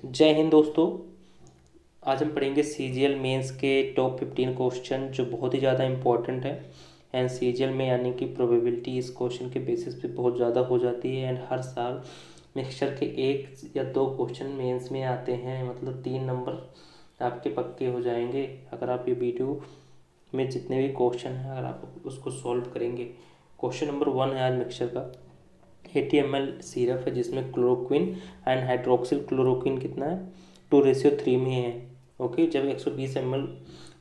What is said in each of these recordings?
जय हिंद दोस्तों। आज हम पढ़ेंगे सीजीएल मेंस के टॉप 15 क्वेश्चन जो बहुत ही ज़्यादा इंपॉर्टेंट है। एंड सीजीएल में यानी कि प्रोबेबिलिटी इस क्वेश्चन के बेसिस पे बहुत ज़्यादा हो जाती है। एंड हर साल मिक्सचर के 1 या 2 क्वेश्चन मेंस में आते हैं, मतलब 3 नंबर आपके पक्के हो जाएंगे अगर आप ये वीडियो में जितने भी क्वेश्चन हैं अगर आप उसको सॉल्व करेंगे। क्वेश्चन नंबर 1 है आज मिक्सचर का। 80 ml सिरप है जिसमें क्लोरोक्विन एंड हाइड्रोक्सिल क्लोरोक्विन कितना है, 2:3 में है। ओके, जब 120 ml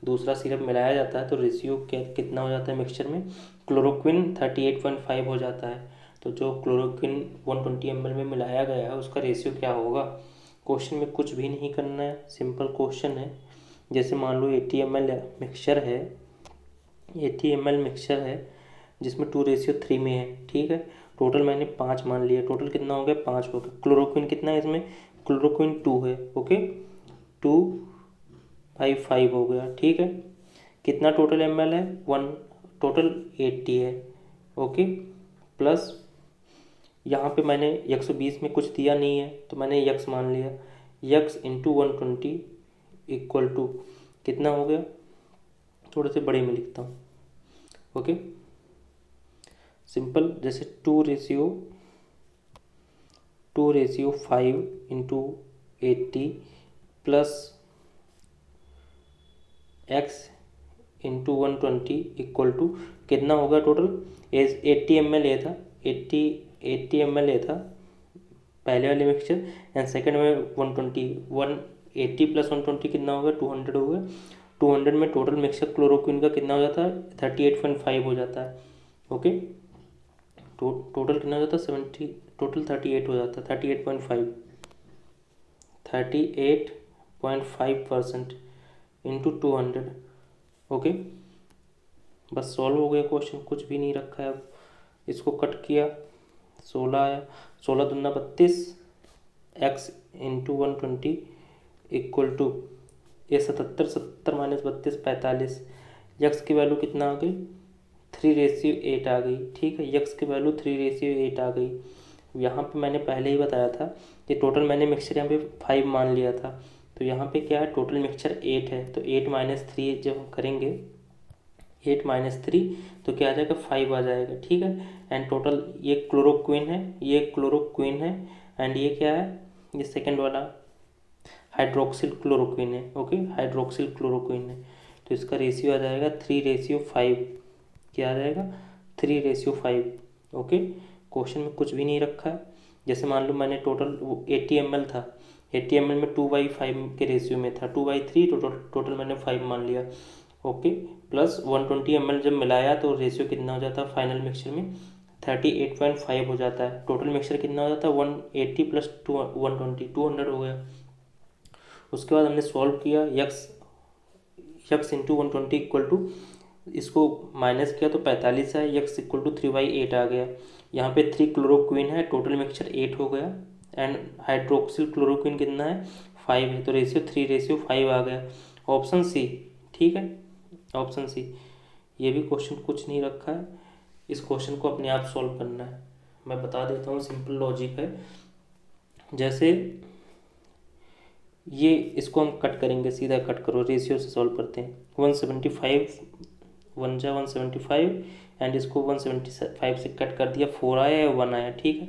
दूसरा सिरप मिलाया जाता है तो रेशियो कितना हो जाता है मिक्सचर में, क्लोरोक्विन 38.5 हो जाता है। तो जो क्लोरोक्विन 120 ml में मिलाया गया है उसका रेशियो क्या होगा। क्वेश्चन में कुछ भी नहीं करना है, सिंपल क्वेश्चन है। जैसे मान लो 80 ml मिक्सचर है, 80 ml मिक्सचर है जिसमें 2:3 में है। ठीक है, टोटल मैंने 5 मान लिया। टोटल कितना हो गया, 5 हो गया। क्लोरोक्विन कितना है इसमें, क्लोरोक्विन 2 है। ओके, 2/5 हो गया। ठीक है, कितना टोटल ml है, 1, टोटल 80 है। ओके, प्लस यहाँ पे मैंने 120 में कुछ दिया नहीं है तो मैंने यक्स मान लिया। यक्स इंटू 120 इक्वल टू कितना हो गया, थोड़े से बड़े में लिखता हूँ। ओके, सिंपल, जैसे 2:5 into 80 plus X into 120 equal to कितना होगा टोटल। एज 80 ml ये था, 80 ml ये था पहले वाले मिक्सचर। एंड सेकेंड में 180 प्लस 120 कितना होगा, 200 होगा। 200 में टोटल मिक्सचर क्लोरोक्विन का कितना हो जाता है, 38.5 हो जाता है। ओके, टोटल कितना हो जाता है, 70, टोटल 38 हो जाता है, 38.5% इंटू 200। ओके, बस सॉल्व हो गया क्वेश्चन, कुछ भी नहीं रखा है। अब इसको कट किया, 16 आया, 16 दूना 32, एक्स इंटू 120 इक्वल टू ये 77, 70 माइनस 32 45। यक्स की वैल्यू कितना आ गई, 3:8 आ गई। ठीक है, यक्स की वैल्यू 3:8 आ गई। यहाँ पे मैंने पहले ही बताया था कि टोटल मैंने मिक्सचर यहाँ पे 5 मान लिया था, तो यहाँ पे क्या है, टोटल मिक्सचर 8 है। तो 8 माइनस 3 जब हम करेंगे, 8 माइनस 3 तो क्या आ जाएगा, 5 आ जाएगा। ठीक है, एंड टोटल ये क्लोरोक्विन है, ये क्लोरोक्विन है, एंड ये क्या है, ये सेकेंड वाला हाइड्रोक्सिल क्लोरोक्विन है। ओके, हाइड्रोक्सिल क्लोरोक्विन है। तो इसका रेशियो आ जाएगा 3:5। क्या आ जाएगा, 3:5। ओके, क्वेश्चन में कुछ भी नहीं रखा है। जैसे मान लो मैंने टोटल 80 ml था, 80 ml में 2/5 के रेशियो में था, 2/3, टोटल मैंने 5 मान लिया। ओके, प्लस 120 ml जब मिलाया तो रेशियो कितना हो जाता है फाइनल मिक्सचर में, 38.5 हो जाता है। टोटल मिक्सचर कितना हो जाता है, 180 प्लस 120, 200 हो गया। उसके बाद हमने सॉल्व किया, X X into 120 equal to, इसको माइनस किया तो 45 है, यक्स इक्वल टू 3/8 आ गया। यहाँ पे 3 क्लोरोक्विन है, टोटल मिक्सचर 8 हो गया। एंड हाइड्रोक्सिल क्लोरोक्विन कितना है, 5 है, तो रेशियो 3:5 आ गया। ऑप्शन सी, ठीक है, ऑप्शन सी। ये भी क्वेश्चन कुछ नहीं रखा है, इस क्वेश्चन को अपने आप सॉल्व करना है। मैं बता देता हूँ, सिंपल लॉजिक है। जैसे ये इसको हम कट करेंगे, सीधा कट करो, रेशियो से सॉल्व करते हैं। 175, 1/175 एंड इसको 175 से कट कर दिया, 4 आया या 1 आया। ठीक है,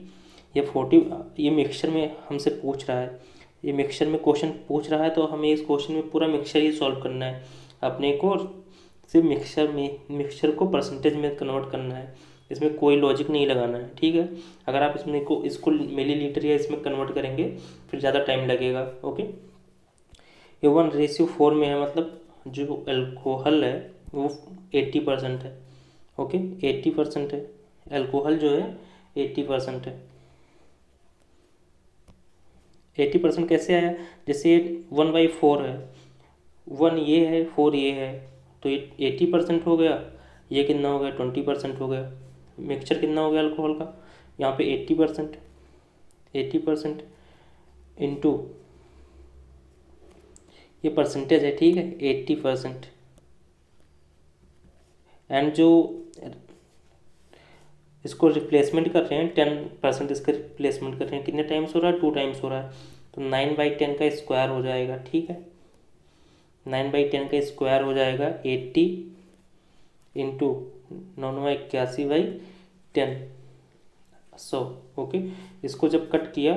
ये 40, ये मिक्सचर में हमसे पूछ रहा है, ये मिक्सचर में क्वेश्चन पूछ रहा है तो हमें इस क्वेश्चन में पूरा मिक्सचर ही सॉल्व करना है। अपने को सिर्फ मिक्सचर को परसेंटेज में कन्वर्ट करना है, इसमें कोई लॉजिक नहीं लगाना है। ठीक है, अगर आप इसको मिलीलीटर या इसमें कन्वर्ट करेंगे फिर ज़्यादा टाइम लगेगा। ओके, ये 1:4 में है, मतलब जो अल्कोहल है वो 80% है। ओके, 80% है, अल्कोहल जो है 80% है। 80% कैसे आया, जैसे 1/4 है, 1 ये है, 4 ये है, तो ये 80% हो गया। ये कितना हो गया, 20% हो गया। मिक्सचर कितना हो गया अल्कोहल का, यहाँ पे 80%, 80% इंटू ये परसेंटेज है। ठीक है, 80%। एंड जो इसको रिप्लेसमेंट कर रहे हैं 10%, इसका रिप्लेसमेंट कर रहे हैं, कितने टाइम्स हो रहा है, 2 टाइम्स हो रहा है, तो 9/10 का स्क्वायर हो जाएगा, ठीक है। 9/10 का स्क्वायर हो जाएगा 80 इंटू 9/81/10, 100। ओके, इसको जब कट किया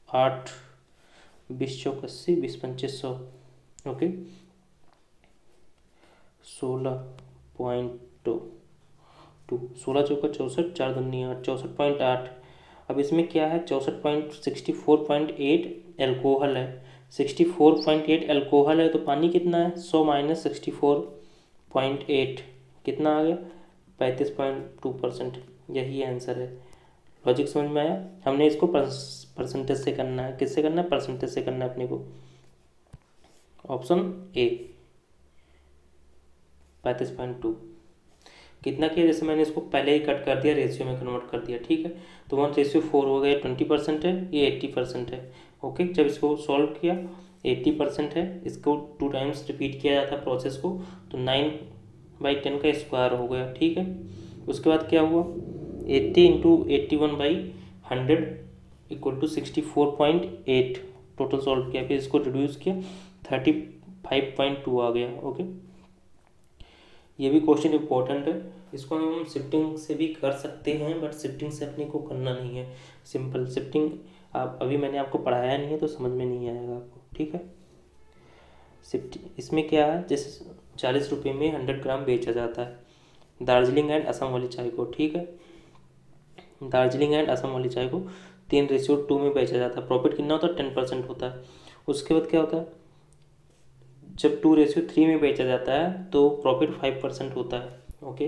8 20 चौक 80, 20 25 100। ओके, 16.2, 16 चौका 64, 4 दूनी 8, 64.8। अब इसमें क्या है, 64.8 एल्कोहल है। 64.8 एल्कोहल है तो पानी कितना है, 100 माइनस 64.8 कितना आ गया, 35.2%। यही आंसर है। लॉजिक समझ में आया। हमने इसको परसेंटेज से करना है। किससे करना है, परसेंटेज से करना है अपने को। ऑप्शन ए 35.2 कितना किया, जैसे मैंने इसको पहले ही कट कर दिया, रेशियो में कन्वर्ट कर दिया, ठीक है। तो 1:4 हो गया, 20% है, ये 80% है। ओके, जब इसको सॉल्व किया 80% है, इसको 2 टाइम्स रिपीट किया जाता है प्रोसेस को, तो 9/10 का स्क्वायर हो गया, ठीक है। उसके बाद क्या हुआ, 80 into 81/100 equal to 64.8 total solve किया, फिर इसको रिड्यूस किया 35.2 आ गया। ओके, ये भी क्वेश्चन इंपॉर्टेंट है। इसको हम शिफ्टिंग से भी कर सकते हैं, बट शिफ्टिंग से अपने को करना नहीं है। सिंपल शिफ्टिंग आप अभी मैंने आपको पढ़ाया नहीं है तो समझ में नहीं आएगा आपको, ठीक है। शिफ्ट इसमें क्या है, जैसे 40 रुपये में 100 ग्राम बेचा जाता है दार्जिलिंग एंड असम वाली चाय को, ठीक है। दार्जिलिंग एंड असम वाली चाय को 3:2 में बेचा जाता है। प्रॉफिट कितना होता है, 10% होता है। उसके बाद क्या होता है, जब 2:3 में बेचा जाता है तो प्रॉफिट 5% होता है। ओके,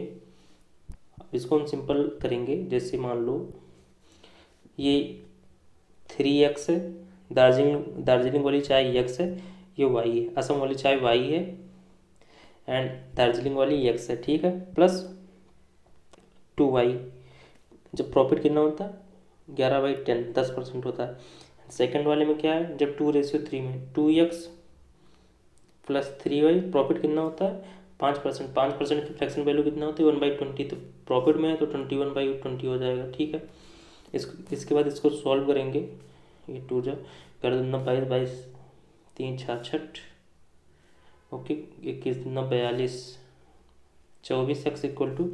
अब इसको हम सिंपल करेंगे। जैसे मान लो ये 3x है, दार्जिलिंग वाली चाय x है, ये y है, असम वाली चाय y है एंड दार्जिलिंग वाली x है, ठीक है, प्लस 2y। जब प्रॉफिट कितना होता है, 11/10, 10% होता है। सेकंड वाले में क्या है, जब 2:3 में 2x प्लस 3y, प्रॉफिट कितना होता है, 5%। 5% की फ्रैक्शन वैल्यू कितना होती है, 1/20। तो प्रॉफिट में है तो 21/20 हो जाएगा, ठीक है। इसके बाद इसको सॉल्व करेंगे। ये 2 जा कर दूना 22, 22 3 66। ओके, 21 दूना 42, 24x इक्वल टू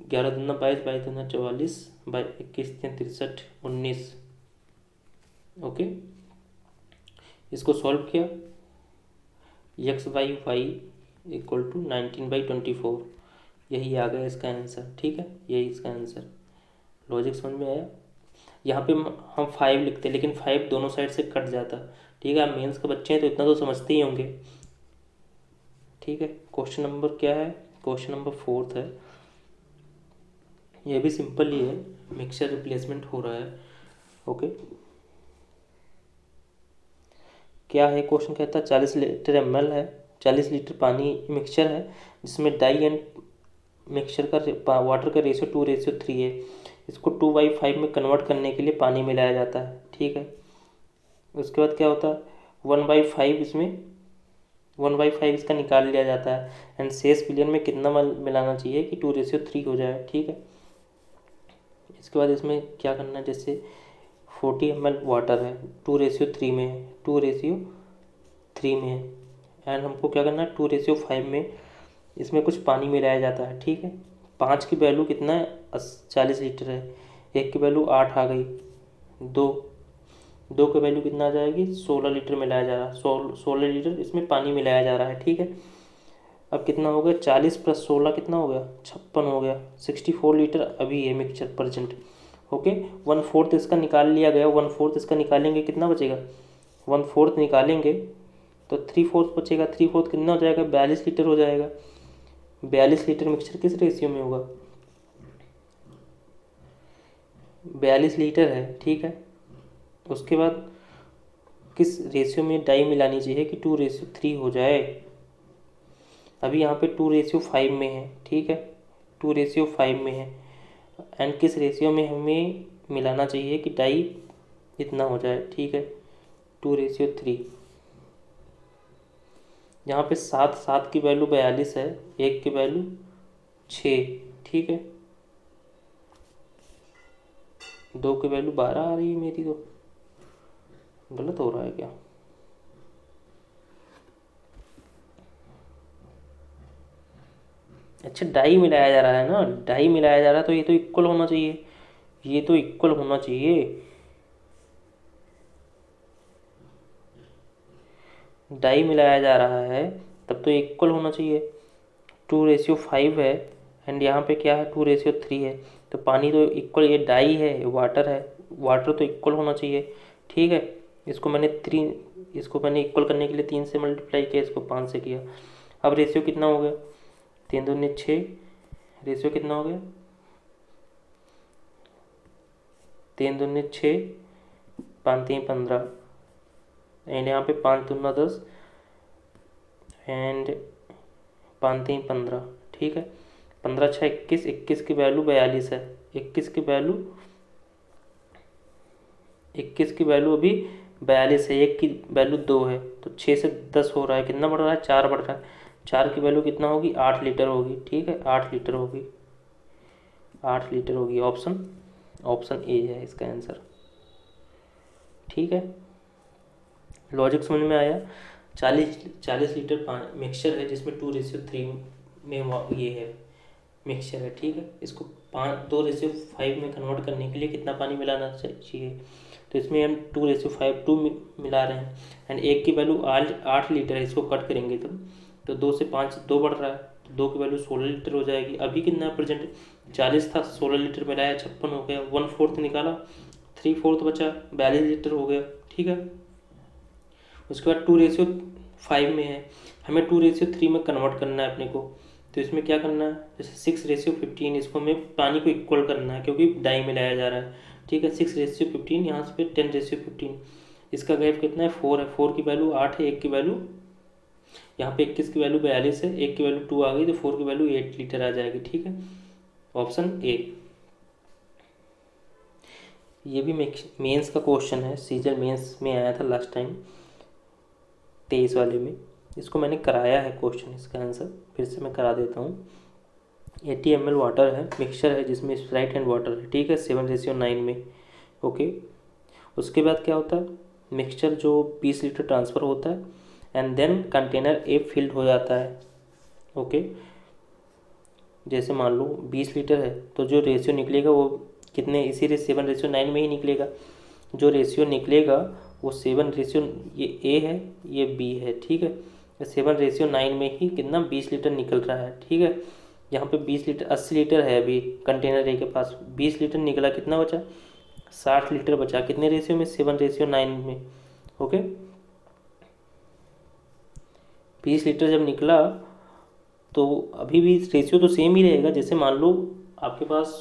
11 दूना 22, 22 दूना 44, 21 3 63, 19। ओके, इसको सॉल्व किया, x/y इक्वल टू 19/24। यही आ गया इसका आंसर, ठीक है, यही इसका आंसर। लॉजिक समझ में आया। यहाँ पे हम 5 लिखते हैं, लेकिन 5 दोनों साइड से कट जाता, ठीक है। आप मेंस के बच्चे हैं तो इतना तो समझते ही होंगे, ठीक है। क्वेश्चन नंबर क्या है, क्वेश्चन नंबर 4 है। ये भी सिंपल ही है, मिक्सचर रिप्लेसमेंट हो रहा है। ओके, क्या है क्वेश्चन, कहता है 40 लीटर ml है, 40 लीटर पानी मिक्सचर है जिसमें डाई एंड मिक्सचर का वाटर का रेशियो 2:3 है। इसको 2/5 में कन्वर्ट करने के लिए पानी मिलाया जाता है, ठीक है। उसके बाद क्या होता है, 1/5 इसमें 1/5 इसका निकाल लिया जाता है एंड शेष विलियन में कितना मिलाना चाहिए कि 2:3 हो जाए, ठीक है। इसके बाद इसमें क्या करना है, जैसे 40 ml वाटर है, 2:3 में है, 2:3 में है एंड हमको क्या करना है, 2:5 में इसमें कुछ पानी मिलाया जाता है, ठीक है। 5 की वैल्यू कितना है, 40 लीटर है, 1 की वैल्यू 8 आ गई, 2 की वैल्यू कितना आ जाएगी, 16 लीटर मिलाया जा रहा है, 16 लीटर इसमें पानी मिलाया जा रहा है, ठीक है। अब कितना हो गया, 40 + 16 कितना हो गया, 56 हो गया। 64 लीटर अभी है मिक्सचर प्रेजेंट। ओके, 1/4 इसका निकाल लिया गया, 1/4 इसका निकालेंगे कितना बचेगा, 1/4 निकालेंगे तो 3/4 बचेगा। 3/4 कितना हो जाएगा, 42 लीटर हो जाएगा। 42 लीटर मिक्सचर किस रेशियो में होगा, 42 लीटर है, ठीक है। उसके बाद किस रेशियो में डाई मिलानी चाहिए कि 2:3 हो जाए। अभी यहाँ पे 2:5 में है, ठीक है, 2:5 में है एंड किस रेशियो में हमें मिलाना चाहिए कि डाई इतना हो जाए, ठीक है, 2:3। यहाँ पे 7 की वैल्यू 42 है, 1 की वैल्यू 6, ठीक है, 2 की वैल्यू 12 आ रही है मेरी तो, गलत हो रहा है क्या? अच्छा, डाई मिलाया जा रहा है ना, डाई मिलाया जा रहा है तो ये तो इक्वल होना चाहिए, ये तो इक्वल होना चाहिए। डाई मिलाया जा रहा है तब तो इक्वल होना चाहिए। 2:5 है एंड यहाँ पे क्या है 2:3 है, तो पानी तो इक्वल, ये डाई है वाटर है, वाटर तो इक्वल होना चाहिए। ठीक है, इसको मैंने इक्वल करने के लिए 3 से मल्टीप्लाई किया, इसको 5 से किया। अब रेशियो कितना हो गया, 3 दूनी 6, रेशियो कितना हो गया 3 दूनी 6, 5 3 15 एंड यहाँ पे 5 दूना 10 एंड 5 3 15। ठीक है, 15 6 21, 21 की वैल्यू 42 है, 21 की वैल्यू अभी 42 है, एक की वैल्यू 2 है, तो 6 से 10 हो रहा है, कितना बढ़ रहा है 4 बढ़ रहा है। 4 की वैल्यू कितना होगी 8 लीटर होगी। ठीक है, 8 लीटर होगी, 8 लीटर होगी। ऑप्शन ए है इसका आंसर। ठीक है, लॉजिक समझ में आया। 40 लीटर मिक्सचर है जिसमें 2:3 में ये है मिक्सचर है। ठीक है, इसको 2:5 में कन्वर्ट करने के लिए कितना पानी मिलाना चाहिए, तो इसमें हम 2:5 मिला रहे हैं एंड एक की वैल्यू 8 लीटर है, इसको कट करेंगे तो 2 से 5 2 बढ़ रहा है, तो 2 की वैल्यू 16 लीटर हो जाएगी। अभी कितना प्रेजेंट 40 था, 16 लीटर मिलाया 56 हो गया, 1/4 निकाला, 3/4 बचा, 42 लीटर हो गया। ठीक है, उसके बाद 2:5 में है, हमें 2:3 में कन्वर्ट करना है अपने को, तो इसमें क्या करना है, जैसे 6:15, इसको हमें पानी को इक्वल करना है क्योंकि डाई मिलाया जा रहा है। ठीक है, 6:15, यहाँ से 10:15, इसका गैप कितना है 4 है, 4 की वैल्यू 8 है, एक की वैल्यू यहाँ पे 21 की वैल्यू 42 है, एक की वैल्यू 2 आ गई, तो 4 की वैल्यू 8 लीटर आ जाएगी। ठीक है, ऑप्शन ए। ये भी मेंस का क्वेश्चन है, सीजन मेंस में आया था लास्ट टाइम 23 वाले में, इसको मैंने कराया है क्वेश्चन, इसका आंसर फिर से मैं करा देता हूँ। 80 ml वाटर है, मिक्सचर है जिसमें स्प्राइट एंड वाटर है। ठीक है, 7:9 में। ओके, उसके बाद क्या होता है, मिक्सचर जो 20 लीटर ट्रांसफ़र होता है and then container A filled हो जाता है। ओके, जैसे मान लो 20 लीटर है तो जो रेशियो निकलेगा वो कितने, इसी 7:9 में ही निकलेगा। जो रेशियो निकलेगा वो 7 ये ए है, ये बी है। ठीक है, 7:9 में ही कितना 20 लीटर निकल रहा है। ठीक है, यहाँ पे 20 लीटर 80 लीटर है अभी कंटेनर ए के पास, 20 लीटर निकला, कितना बचा 60 लीटर बचा, कितने रेशियो में 7:9 में। ओके, 20 लीटर जब निकला तो अभी भी रेशियो तो सेम ही रहेगा। जैसे मान लो आपके पास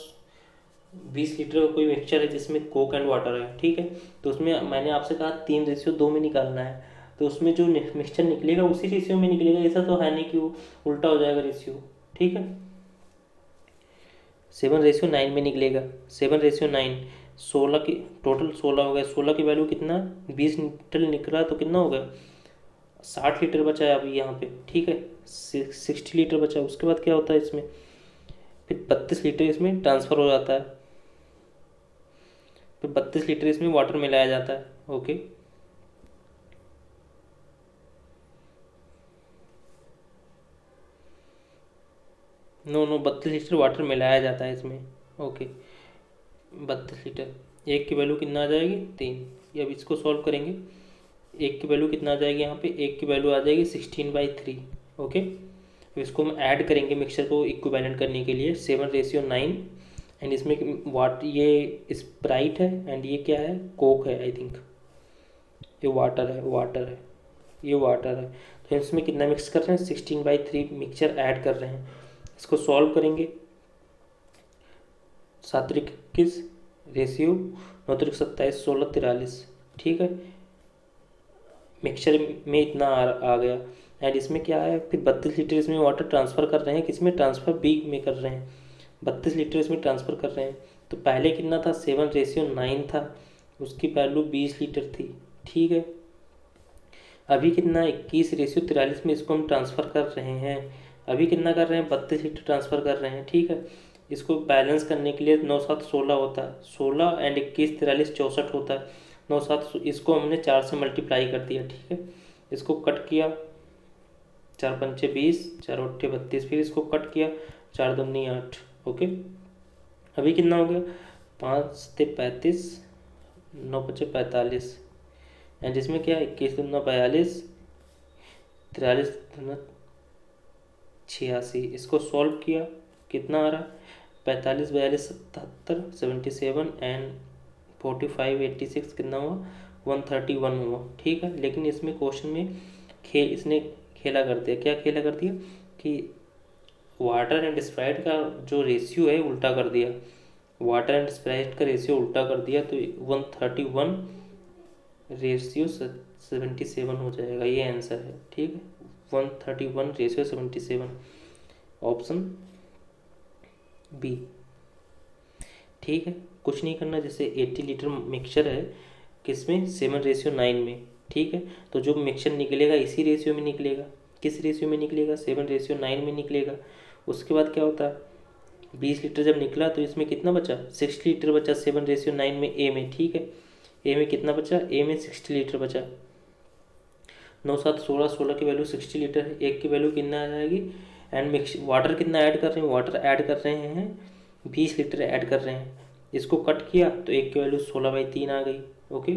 20 लीटर का कोई मिक्सचर है जिसमें कोक एंड वाटर है। ठीक है, तो उसमें मैंने आपसे कहा 3:2 में निकालना है, तो उसमें जो मिक्सचर निकलेगा उसी रेशियो में निकलेगा, ऐसा तो है नहीं कि वो उल्टा हो जाएगा रेशियो। ठीक है, 7:9 में निकलेगा, 7:9, 16 की टोटल 16 हो गया, 16 की वैल्यू कितना 20 लीटर निकला तो कितना हो गया 60 लीटर बचा है अभी यहाँ पे। ठीक है, 60 लीटर बचा। उसके बाद क्या होता है इसमें, फिर 32 लीटर इसमें ट्रांसफ़र हो जाता है, फिर 32 लीटर इसमें वाटर मिलाया जाता है। ओके, नो 32 लीटर वाटर मिलाया जाता है इसमें। ओके, 32 लीटर, एक की वैल्यू कितना आ जाएगी 3, ये अब इसको सॉल्व करेंगे। एक की वैल्यू कितना आ जाएगी यहाँ पे, एक की वैल्यू आ जाएगी 16/3। ओके, तो इसको हम ऐड करेंगे मिक्सचर को इक्विवेलेंट करने के लिए, 7:9 एंड इसमें ये स्प्राइट है एंड ये क्या है कोक है, आई थिंक ये वाटर है, ये वाटर है। तो इसमें कितना मिक्स कर रहे हैं 16/3 मिक्सचर ऐड कर रहे हैं। इसको सॉल्व करेंगे, 7×21 रेशियो, 9×27 16 43। ठीक है, मिक्सचर में इतना आ गया एंड इसमें क्या है, फिर 32 लीटर इसमें वाटर ट्रांसफ़र कर रहे हैं, किसमें ट्रांसफ़र बी में कर रहे हैं, 32 लीटर इसमें ट्रांसफ़र कर रहे हैं। तो पहले कितना था 7:9 था, उसकी वैल्यू 20 लीटर थी। ठीक है, अभी कितना 21:43 में इसको हम ट्रांसफ़र कर रहे हैं, अभी कितना कर रहे हैं 32 लीटर ट्रांसफ़र कर रहे हैं। ठीक है, इसको बैलेंस करने के लिए 9 7 16 होता है, 16 एंड 21 43 64 होता है, 9 7 इसको हमने 4 से मल्टीप्लाई कर दिया, ठीक है। इसको कट किया, 4 पंचे 20, 4 अट्ठे 32, फिर इसको कट किया, 4 दूनी 8। ओके, अभी कितना हो गया, 5 ते 35, 9 पचे 45, एंड जिसमें क्या 21 दूना 42, 43 दूना 86। इसको सॉल्व किया, कितना आ रहा है, 45 42 77 77 एंड 45 86 कितना हुआ, 131 हुआ, ठीक है। लेकिन इसमें क्वेश्चन में इसने खेला कर दिया, क्या खेला कर दिया कि वाटर एंड स्प्राइट का जो रेशियो है उल्टा कर दिया, वाटर एंड स्प्राइट का रेशियो उल्टा कर दिया, तो 131 रेशियो 77 हो जाएगा, ये आंसर है, ठीक है। 131 रेशियो 77, ऑप्शन बी, ठीक है। कुछ नहीं करना, जैसे 80 लीटर मिक्सचर है किसमें, 7:9 में, ठीक है। तो जो मिक्सचर निकलेगा इसी रेशियो में निकलेगा, किस रेशियो में निकलेगा, 7:9 में निकलेगा। उसके बाद क्या होता है, 20 लीटर जब निकला तो इसमें कितना बचा, 60 लीटर बचा 7:9 में, ए में, ठीक है। ए में कितना बचा, ए में 60 लीटर बचा। 9 7 16, 16 की वैल्यू 60 लीटर है, एक की वैल्यू कितना आ जाएगी, एंड मिक्स वाटर कितना ऐड कर रहे हैं, वाटर ऐड कर रहे हैं 20 लीटर ऐड कर रहे हैं। इसको कट किया तो एक की वैल्यू 16/3 आ गई, ओके,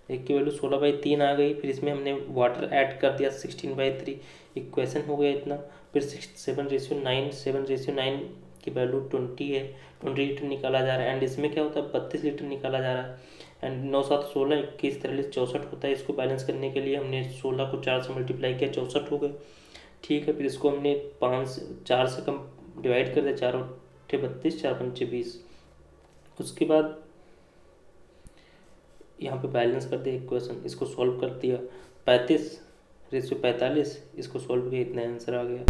एक की वैल्यू 16/3 आ गई। फिर इसमें हमने वाटर ऐड कर दिया 16/3, इक्वेशन हो गया इतना। फिर 7:9, 7:9 की वैल्यू 20 है, 20 लीटर निकाला जा रहा है, एंड इसमें क्या होता है 32 लीटर निकाला जा रहा है, एंड 9 7 16, 21 43 64 होता है। इसको बैलेंस करने के लिए हमने 16 को 4 से मल्टीप्लाई किया, 64 हो गए, ठीक है। फिर इसको हमने 4 से कम डिवाइड कर दिया, 4 अट्ठे 32, 4 पंचे 20। उसके बाद यहाँ पे बैलेंस कर दिया इक्वेशन, इसको सॉल्व कर दिया, 35 रेशियो 45, इसको सॉल्व किया, इतना आंसर आ गया।